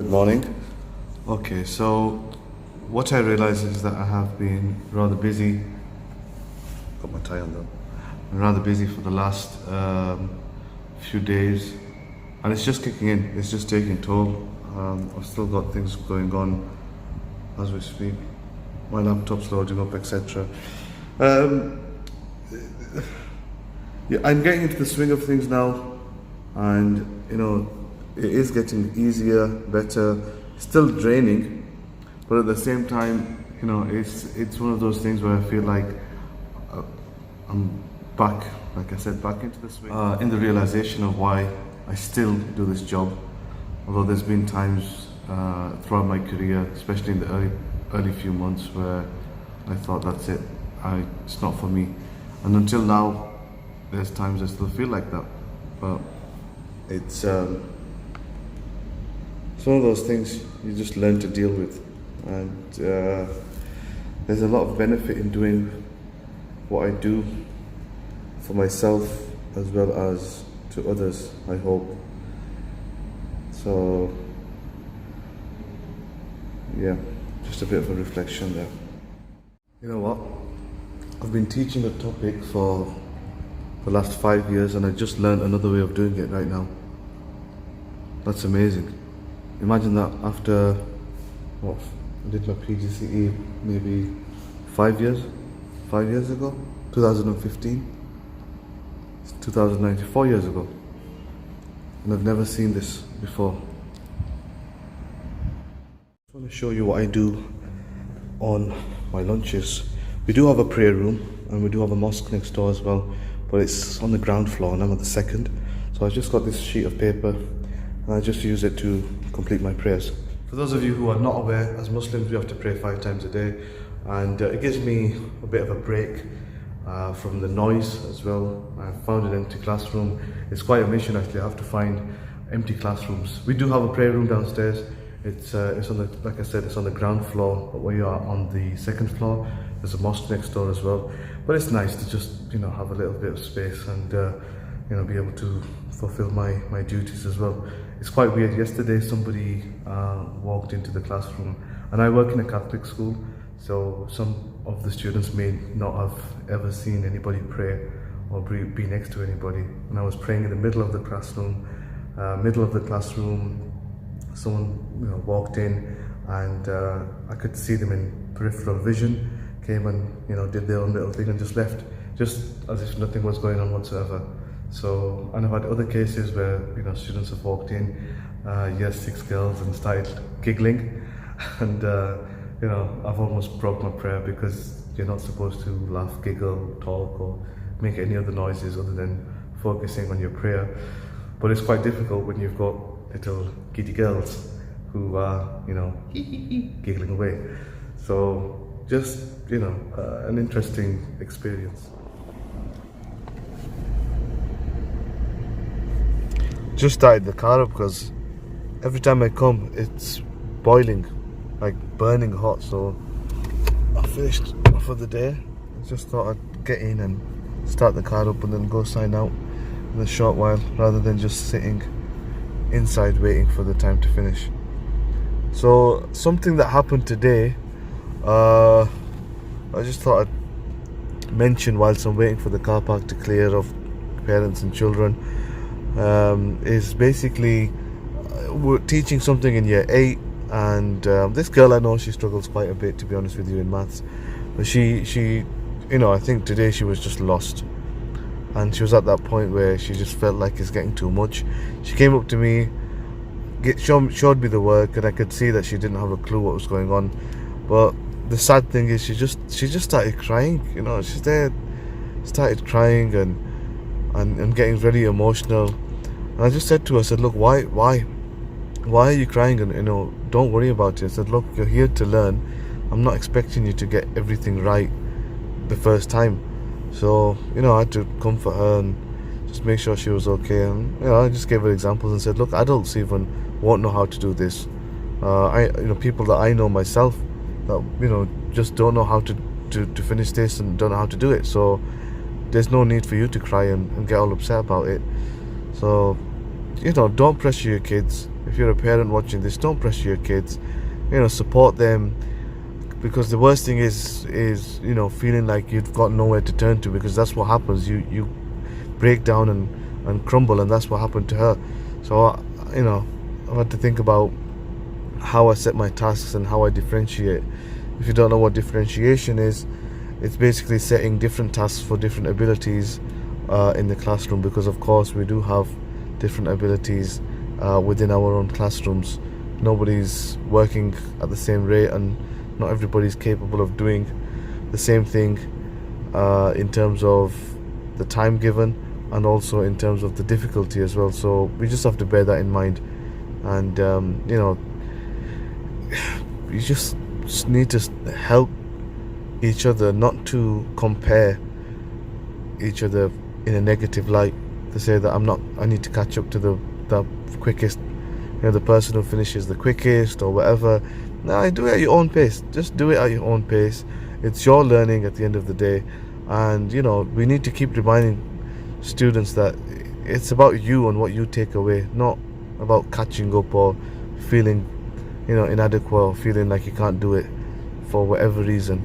Good morning. Okay, so what I realize is that I have been rather busy. Got my tie on though. Been rather busy for the last few days, and it's just kicking in. It's just taking toll. I've still got things going on as we speak. My laptop's loading up, etc. Um, yeah, I'm getting into the swing of things now, and it is getting easier, better. Still draining, but at the same time, it's one of those things where I feel like I'm back, like I said, back into the swing. In the realization of why I still do this job, although there's been times throughout my career, especially in the early few months, where I thought that's it, it's not for me, and until now, there's times I still feel like that, but it's one of those things you just learn to deal with, and there's a lot of benefit in doing what I do for myself as well as to others, I hope. So yeah, just a bit of a reflection there. You know what? I've been teaching a topic for the last 5 years, and I just learned another way of doing it right now. That's amazing. Imagine that after, I did my PGCE maybe 5 years ago, 2015, it's 2019, 4 years ago, and I've never seen this before. I want to show you what I do on my lunches. We do have a prayer room, and we do have a mosque next door as well, but it's on the ground floor and I'm on the second. So I just got this sheet of paper and I just use it to complete my prayers. For those of you who are not aware, as Muslims we have to pray 5 times a day, and it gives me a bit of a break from the noise as well. I found an empty classroom. It's quite a mission actually. I have to find empty classrooms. We do have a prayer room downstairs. It's on the, like I said, it's on the ground floor, but we are on the second floor. There's a mosque next door as well, but it's nice to just have a little bit of space and be able to fulfill my duties as well. It's quite weird. Yesterday somebody walked into the classroom, and I work in a Catholic school, so some of the students may not have ever seen anybody pray or be next to anybody, and I was praying in the middle of the classroom. Someone walked in, and I could see them in peripheral vision, came and did their own little thing and just left, just as if nothing was going on whatsoever. So, and I've had other cases where students have walked in, year 6 girls, and started giggling, and I've almost broke my prayer, because you're not supposed to laugh, giggle, talk, or make any other noises other than focusing on your prayer. But it's quite difficult when you've got little giddy girls who are giggling away. So just an interesting experience. Just started the car up because every time I come it's boiling, like burning hot. So I finished for the day. I just thought I'd get in and start the car up and then go sign out in a short while, rather than just sitting inside waiting for the time to finish. So something that happened today, I just thought I'd mention whilst I'm waiting for the car park to clear of parents and children, is basically we're teaching something in year 8, and this girl, I know she struggles quite a bit, to be honest with you, in maths, but she I think today she was just lost, and she was at that point where she just felt like it's getting too much. She came up to me, showed me the work, and I could see that she didn't have a clue what was going on. But the sad thing is she just started crying. She's there, started crying and getting really emotional. And I just said to her, I said, look, why are you crying? And don't worry about it. I said, look, you're here to learn. I'm not expecting you to get everything right the first time. So I had to comfort her and just make sure she was okay. And I just gave her examples and said, look, adults even won't know how to do this. People that I know myself that just don't know how to finish this and don't know how to do it. So there's no need for you to cry and get all upset about it. So don't pressure your kids. if you're a parent watching this, don't pressure your kids. Support them, because the worst thing is feeling like you've got nowhere to turn to, because that's what happens. You break down and crumble, and that's what happened to her. So I've had to think about how I set my tasks and how I differentiate. If you don't know what differentiation is, it's basically setting different tasks for different abilities in the classroom, because of course we do have different abilities within our own classrooms. Nobody's working at the same rate, and not everybody's capable of doing the same thing in terms of the time given, and also in terms of the difficulty as well. So we just have to bear that in mind. And you just need to help each other, not to compare each other in a negative light, to say that I need to catch up to the quickest, the person who finishes the quickest or whatever. No, do it at your own pace. Just do it at your own pace. It's your learning at the end of the day. And we need to keep reminding students that it's about you and what you take away, not about catching up or feeling inadequate, or feeling like you can't do it for whatever reason.